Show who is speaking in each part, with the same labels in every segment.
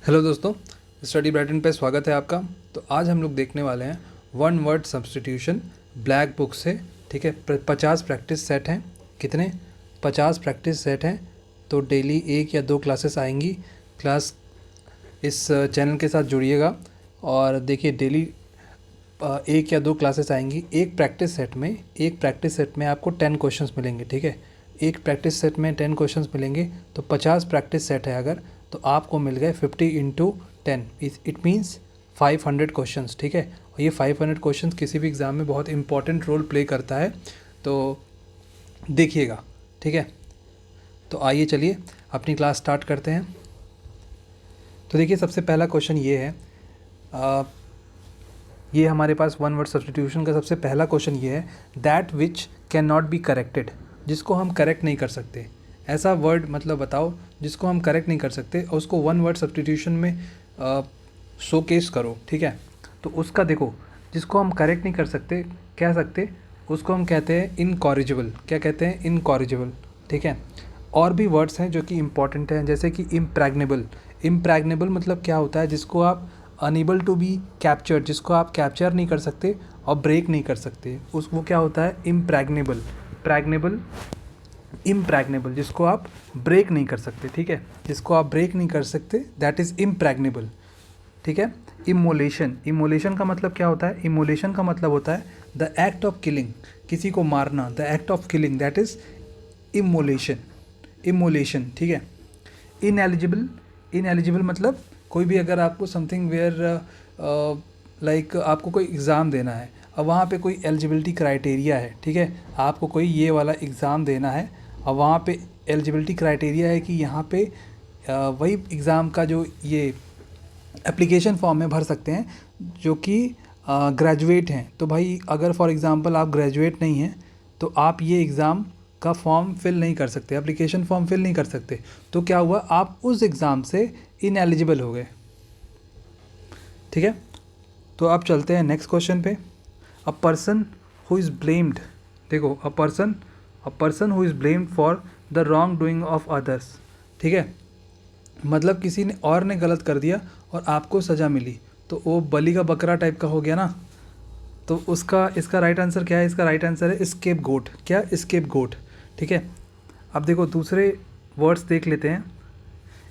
Speaker 1: Hello दोस्तों, study Brighton पे स्वागत है आपका। तो आज हम लोग देखने वाले हैं one word substitution black book से। ठीक है, 50 प्रैक्टिस सेट हैं। कितने? 50 प्रैक्टिस सेट हैं। तो डेली 1 या 2 क्लासेस आएंगी। क्लास इस चैनल के साथ जुड़िएगा और देखिए डेली 1 या 2 क्लासेस आएंगी। एक प्रैक्टिस सेट में आपको 10 क्वेश्चंस मिलेंगे। ठीक है, एक प्रैक्टिस सेट में 10 क्वेश्चंस मिलेंगे। तो 50 प्रैक्टिस सेट है अगर, तो आपको मिल गए 50 इंटू 10, इट मीन्स 500 क्वेश्चंस। ठीक है, और ये 500 क्वेश्चंस किसी भी एग्ज़ाम में बहुत इंपॉर्टेंट रोल प्ले करता है, तो देखिएगा। ठीक है, तो आइए चलिए अपनी क्लास स्टार्ट करते हैं। तो देखिए सबसे पहला क्वेश्चन ये है, ये हमारे पास वन वर्ड सब्स्टिट्यूशन का सबसे पहला क्वेश्चन ये है, that which can not be corrected, जिसको हम करेक्ट नहीं कर सकते। ऐसा वर्ड मतलब बताओ जिसको हम करेक्ट नहीं कर सकते और उसको वन वर्ड सब्स्टिट्यूशन में शोकेस करो। ठीक है, तो उसका देखो, जिसको हम करेक्ट नहीं कर सकते कह सकते, उसको हम कहते हैं इनकॉरिजिबल। क्या कहते हैं? इनकॉरिजिबल। ठीक है, और भी वर्ड्स हैं जो कि इम्पॉर्टेंट हैं, जैसे कि इम्प्रैग्नेबल। इम्प्रैग्नेबल मतलब क्या होता है? जिसको आप अनेबल टू बी कैप्चर, जिसको आप कैप्चर नहीं कर सकते और ब्रेक नहीं कर सकते, उस वो क्या होता है? इम्प्रैग्नेबल। प्रैग्नेबल, इम्प्रैग्नेबल, जिसको आप ब्रेक नहीं कर सकते। ठीक है, जिसको आप ब्रेक नहीं कर सकते दैट इज़ इम्प्रैग्नेबल। ठीक है, इमोलेशन। इमोलेशन का मतलब क्या होता है? इमोलेशन का मतलब होता है द एक्ट ऑफ किलिंग, किसी को मारना, the act of killing, that is immolation. Immolation. ठीक है, इनएलिजिबल। इनएलिजिबल मतलब कोई भी, अगर आपको समथिंग वेयर लाइक आपको कोई एग्ज़ाम देना है, अब वहाँ पे कोई एलिजिबिलिटी क्राइटेरिया है। ठीक है, आपको कोई ये वाला एग्ज़ाम देना है और वहाँ पे एलिजिबिलिटी क्राइटेरिया है कि यहाँ पे वही एग्ज़ाम का जो ये एप्लीकेशन फॉर्म में भर सकते हैं जो कि ग्रेजुएट हैं। तो भाई अगर फॉर एग्ज़ाम्पल आप ग्रेजुएट नहीं हैं तो आप ये एग्ज़ाम का फॉर्म फिल नहीं कर सकते, एप्लीकेशन फॉर्म फिल नहीं कर सकते। तो क्या हुआ? आप उस एग्ज़ाम से इनएलिजिबल हो गए। ठीक है, तो आप चलते हैं नेक्स्ट क्वेश्चन पे। A person who is blamed, देखो a person who is blamed for the wrong doing of others. ठीक है, मतलब किसी ने और ने गलत कर दिया और आपको सज़ा मिली, तो वो बलि का बकरा टाइप का हो गया ना। तो उसका इसका राइट आंसर क्या है? इसका राइट आंसर है स्केप गोट। क्या? स्केप गोट। ठीक है, अब देखो दूसरे वर्ड्स देख लेते हैं।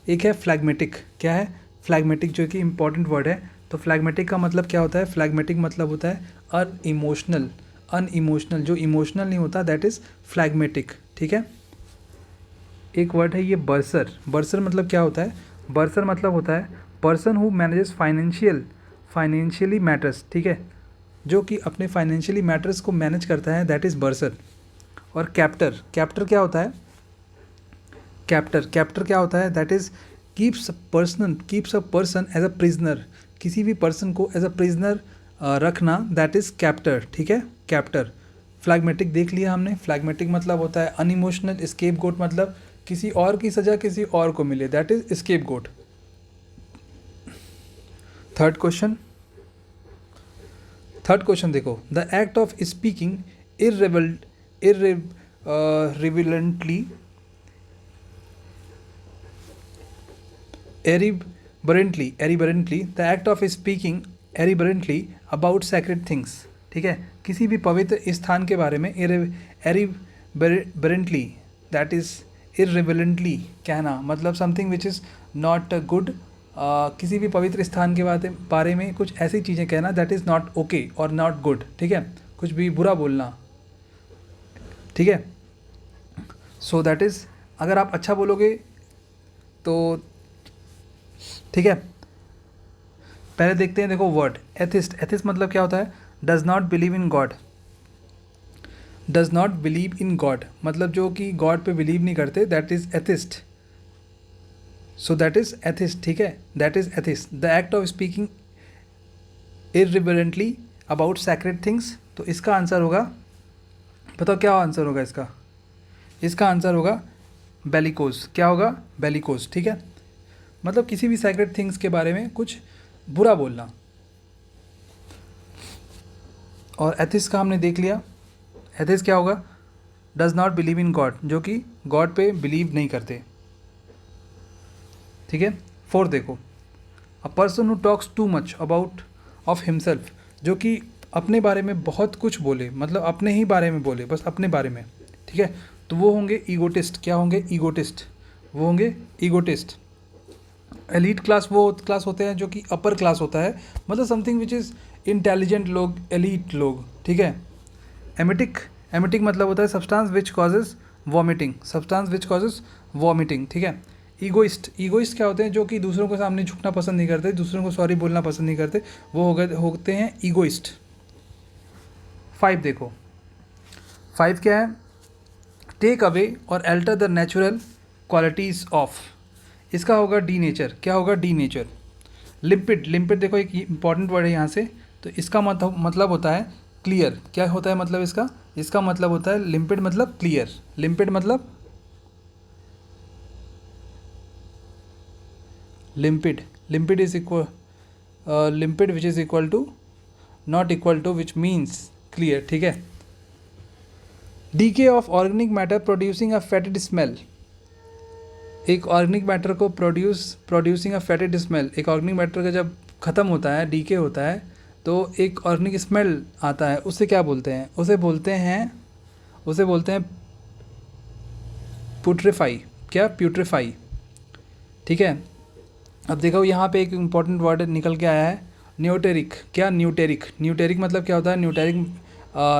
Speaker 1: एक है फ्लैग्मेटिक। क्या है? फ्लैग्मेटिक, जो कि इंपॉर्टेंट वर्ड है। तो फ्लैग्मेटिक का मतलब क्या होता है? फ्लैग्मेटिक मतलब होता है अनइमोशनल। अनइमोशनल, जो इमोशनल नहीं होता दैट इज़ फ्लैग्मेटिक। ठीक है, एक वर्ड है ये बर्सर। बर्सर मतलब क्या होता है? बर्सर मतलब होता है person who manages financially matters. ठीक है, जो कि अपने फाइनेंशियली मैटर्स को मैनेज करता है, दैट इज़ बर्सर। और कैप्टर, कैप्टर क्या होता है? कैप्टर क्या होता है? That is keeps a person as a prisoner. किसी भी पर्सन को एज अ प्रिजनर रखना, दैट इज़ कैप्टर। ठीक है, कैप्टर। फ्लैग्मेटिक देख लिया हमने। फ्लैग्मेटिक मतलब होता है अनइमोशनल। स्केप गोट मतलब किसी और की सज़ा किसी और को मिले, that is scapegoat. Third question देखो, the act of speaking irreverently irreverently, the act of speaking irreverently about sacred things। ठीक है, किसी भी पवित्र स्थान के बारे में irreverently, दैट इज़ irreverently कहना, मतलब something which is not good. किसी भी पवित्र स्थान के बारे में कुछ ऐसी चीज़ें कहना, दैट इज़ नॉट ओके और नॉट गुड। ठीक है, कुछ भी बुरा बोलना। ठीक है, सो दैट इज़, अगर आप अच्छा बोलोगे तो ठीक है। पहले देखते हैं, देखो वर्ड एथिस्ट। एथिस्ट मतलब क्या होता है? Does not believe in God. Does not believe in God मतलब जो कि गॉड पे बिलीव नहीं करते, that is atheist. So that is atheist. ठीक है, that is atheist. The act of speaking irreverently about sacred things. तो इसका आंसर होगा, बताओ क्या आंसर होगा इसका? इसका आंसर होगा बेलिकोस। क्या होगा? बेलिकोस। ठीक है, मतलब किसी भी सैक्रेड थिंग्स के बारे में कुछ बुरा बोलना। और एथिस्ट का हमने देख लिया। एथिस्ट क्या होगा? Does not believe in God, जो कि गॉड पे बिलीव नहीं करते। ठीक है, फोर्थ देखो, a person who talks too much about of himself, जो कि अपने बारे में बहुत कुछ बोले, मतलब अपने ही बारे में बोले, बस अपने बारे में, ठीक है, तो वो होंगे ईगोटिस्ट। क्या होंगे? ईगोटिस्ट। वो होंगे ईगोटिस्ट। एलीट क्लास वो क्लास होते हैं जो कि अपर क्लास होता है, मतलब समथिंग विच इज़ इंटेलिजेंट लोग, एलीट लोग, ठीक है। एमिटिक, एमिटिक मतलब होता है substance which causes vomiting, substance which causes vomiting, ठीक है। ईगोइस्ट, ईगोइस्ट क्या होते हैं? जो कि दूसरों के सामने झुकना पसंद नहीं करते, दूसरों को सॉरी बोलना पसंद नहीं करते, वो होते हैं ईगोइस्ट। 5 देखो, 5 क्या है? टेक अवे और alter the natural qualities of, इसका होगा डी नेचर। क्या होगा? D nature. लिम्पिड, लिम्पिड देखो एक इंपॉर्टेंट वर्ड है यहाँ से, तो इसका मतलब होता है क्लियर। क्या होता है मतलब इसका? इसका मतलब होता है लिम्पिड मतलब क्लियर। लिम्पिड मतलब limpid, limpid is equal, limpid which is equal to not equal to, which means clear, ठीक है। Decay of organic matter producing a fetid smell, एक ऑर्गेनिक मैटर को प्रोड्यूसिंग अ फेटिड स्मेल, एक organic matter का जब ख़त्म होता है, डीके होता है, तो एक ऑर्गेनिक स्मेल आता है, उससे क्या बोलते हैं? उसे बोलते हैं पुट्रीफाई। क्या? प्यूट्रीफाई, ठीक है। अब देखो यहाँ पे एक इम्पॉर्टेंट वर्ड निकल के आया है, न्यूटेरिक। क्या? न्यूटेरिक। न्यूटेरिक मतलब क्या होता है?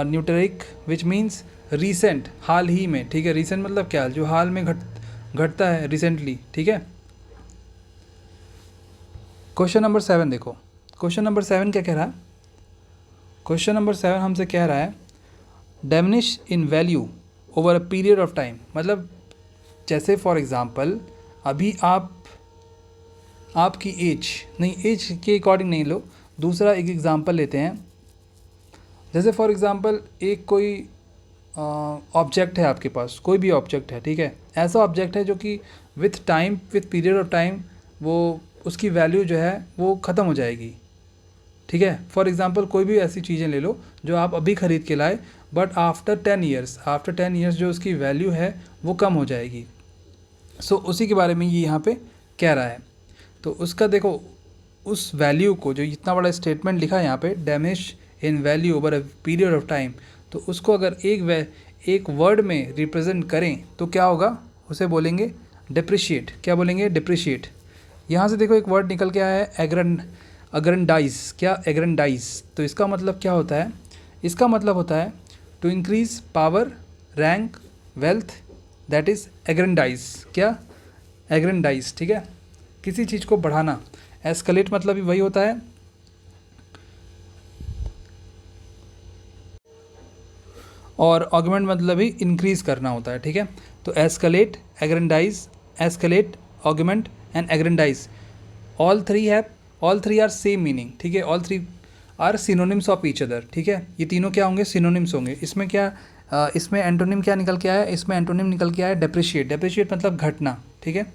Speaker 1: न्यूटेरिक विच मीन्स रीसेंट, हाल ही में, ठीक है। रीसेंट मतलब क्या? जो हाल में घटता है, रिसेंटली, ठीक है। क्वेश्चन नंबर 7 देखो, क्वेश्चन नंबर 7 क्या कह रहा है? क्वेश्चन नंबर 7 हमसे कह रहा है diminish in value over a period of time, मतलब जैसे फॉर एग्जांपल अभी आपकी एज नहीं, एज के अकॉर्डिंग नहीं लो, दूसरा एक एग्जांपल लेते हैं। जैसे फॉर एग्जांपल एक कोई ऑब्जेक्ट है आपके पास, कोई भी ऑब्जेक्ट है, ठीक है। ऐसा ऑब्जेक्ट है जो कि with time, with period of time, वो उसकी वैल्यू जो है वो ख़त्म हो जाएगी, ठीक है। फॉर एग्जांपल कोई भी ऐसी चीज़ें ले लो जो आप अभी ख़रीद के लाए, बट आफ्टर 10 ईयर्स जो उसकी वैल्यू है वो कम हो जाएगी। सो उसी के बारे में ये यहाँ पे कह रहा है। तो उसका देखो, उस वैल्यू को, जो इतना बड़ा स्टेटमेंट लिखा है यहाँ पे, damage in value over a period of time, तो उसको अगर एक वर्ड में रिप्रेजेंट करें तो क्या होगा? उसे बोलेंगे डिप्रिशिएट। क्या बोलेंगे? डिप्रिशिएट। यहाँ से देखो एक वर्ड निकल के आया है अग्रेंडाइज। क्या? एग्रेंडाइज। तो इसका मतलब क्या होता है? इसका मतलब होता है to increase power, rank, wealth, that is aggrandise. क्या? एग्रेंडाइज, ठीक है, किसी चीज़ को बढ़ाना। एस्केलेट मतलब भी वही होता है, और ऑगमेंट मतलब भी इंक्रीज करना होता है, ठीक है। तो escalate, aggrandise, escalate, augment and aggrandise, all three are same meaning, ठीक है। All three are synonyms of each other, ठीक है। ये तीनों क्या होंगे? सिनोनिम्स होंगे। इसमें क्या, इसमें एंटोनिम क्या निकल के आया है? इसमें एंटोनिम निकल के आया है डेप्रिशिएट। डेप्रिशिएट मतलब घटना, ठीक है।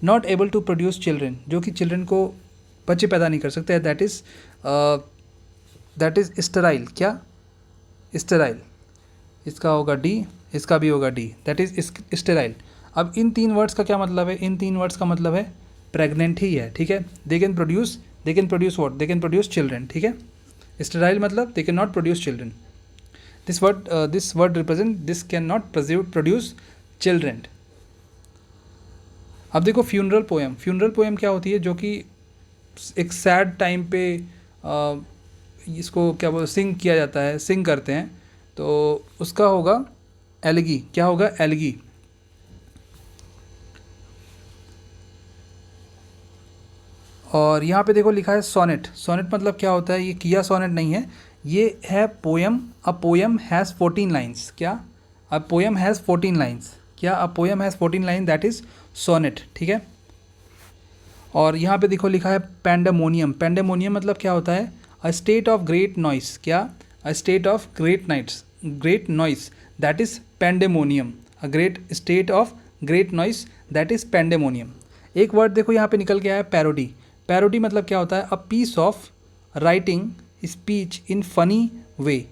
Speaker 1: Not able to produce children, जो कि चिल्ड्रेन को बच्चे पैदा नहीं कर सकते, दैट इज़ स्टेराइल। क्या? स्टेराइल। इसका होगा डी, इसका भी होगा डी, दैट इज़ स्टेराइल। अब इन 3 वर्ड्स का क्या मतलब है? इन 3 वर्ड्स का मतलब है प्रेग्नेंट ही है, ठीक है। They can produce what? They can produce children, ठीक है। स्टेराइल मतलब they can not produce children. This word represent this can not produce children. अब देखो फ्यूनरल पोएम। फ्यूनरल पोएम क्या होती है? जो कि एक सैड टाइम पे इसको क्या सिंग किया जाता है, सिंग करते हैं, तो उसका होगा एलगी। क्या होगा? एलगी। और यहाँ पे देखो लिखा है सोनेट। सोनेट मतलब क्या होता है? ये किया सोनेट नहीं है, ये है poem. A poem has 14 lines. क्या? A poem has 14 lines. क्या? A poem has 14 line, that is sonnet, ठीक है। और यहाँ पे देखो लिखा है पैंडेमोनियम। पैंडेमोनियम मतलब क्या होता है? A state of great noise. क्या? A state of great noise, that is pandemonium. A great state of great noise, that is pandemonium. एक वर्ड देखो यहाँ पे निकल के आया है पैरोडी। पैरोडी मतलब क्या होता है? A piece of writing speech in funny way,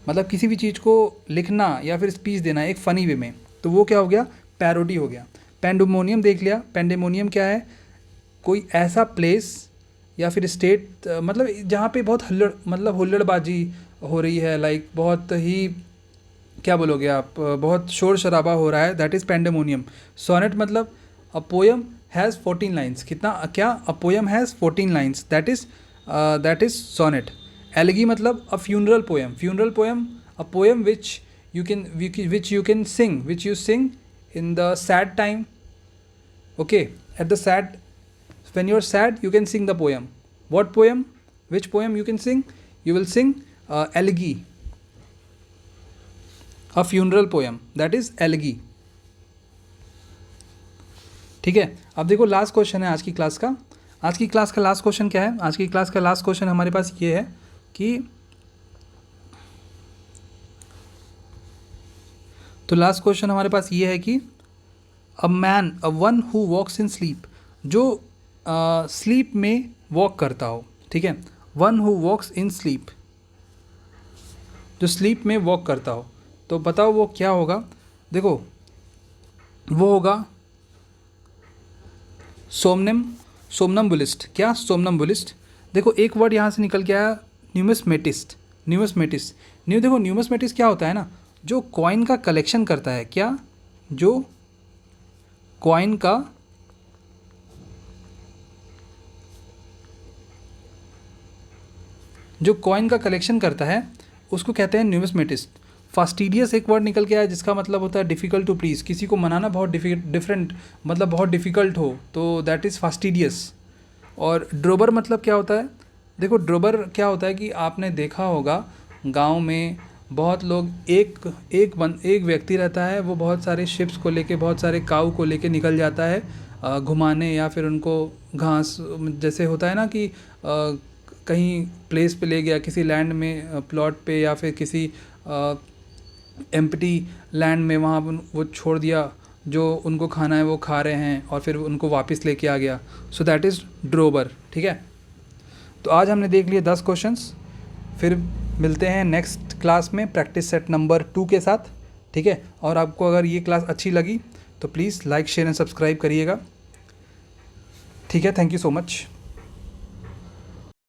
Speaker 1: मतलब किसी भी चीज़ को लिखना या फिर स्पीच देना एक फ़नी वे में, तो वो क्या हो गया? पैरोडी हो गया। पैंडेमोनियम देख लिया। पैंडेमोनियम क्या है? कोई ऐसा प्लेस या फिर स्टेट, मतलब जहाँ पे बहुत हुल्लड़बाजी हो रही है, लाइक बहुत ही, क्या बोलोगे आप, बहुत शोर शराबा हो रहा है, दैट इज़ पेंडेमोनियम. सोनेट मतलब अ पोयम हैज़ 14 लाइन्स. कितना, क्या, a poem has 14 lines, that is sonnet. Elegy मतलब a funeral poem, a poem which you can sing, which you sing in the sad time. Okay, at the sad, when you're sad you can sing the poem. What poem? Which poem you can sing? You will sing elegy, a funeral poem, that is elegy. ठीक है. अब देखो last question है आज की class का. आज की क्लास का लास्ट क्वेश्चन क्या है? आज की क्लास का लास्ट क्वेश्चन हमारे पास ये है कि, तो लास्ट क्वेश्चन हमारे पास ये है कि a one who walks in sleep, जो स्लीप में वॉक करता हो. ठीक है, one who walks in sleep, जो स्लीप में वॉक करता हो. तो बताओ वो क्या होगा? देखो वो होगा सोमनम्बुलिस्ट. क्या? सोमनम्बुलिस्ट. देखो एक वर्ड यहाँ से निकल के आया, न्यूमिस्मेटिस्ट. देखो न्यूमिस्मेटिस्ट क्या होता है ना, जो कॉइन का कलेक्शन करता है. क्या? जो कॉइन का कलेक्शन करता है उसको कहते हैं न्यूमिस्मेटिस्ट. फास्टिडियस एक वर्ड निकल के आया जिसका मतलब होता है डिफ़िकल्ट टू प्लीज़, किसी को मनाना बहुत डिफरेंट, मतलब बहुत डिफ़िकल्ट हो, तो दैट इज़ फास्टिडियस. और ड्रोबर मतलब क्या होता है? देखो ड्रोबर क्या होता है कि आपने देखा होगा गांव में बहुत लोग, एक व्यक्ति रहता है, वो बहुत सारे शिप्स को लेके, बहुत सारे काऊ को लेके निकल जाता है घुमाने, या फिर उनको घास, जैसे होता है ना कि कहीं प्लेस पे ले गया, किसी लैंड में, प्लॉट पे, या फिर किसी एम्प्टी लैंड में, वहाँ वो छोड़ दिया, जो उनको खाना है वो खा रहे हैं और फिर उनको वापस लेके आ गया. So that is drover. ठीक है, तो आज हमने देख लिए 10 क्वेश्चंस. फिर मिलते हैं नेक्स्ट क्लास में प्रैक्टिस सेट नंबर 2 के साथ. ठीक है, और आपको अगर ये क्लास अच्छी लगी तो please like, share and subscribe करिएगा. ठीक है, थैंक यू सो मच.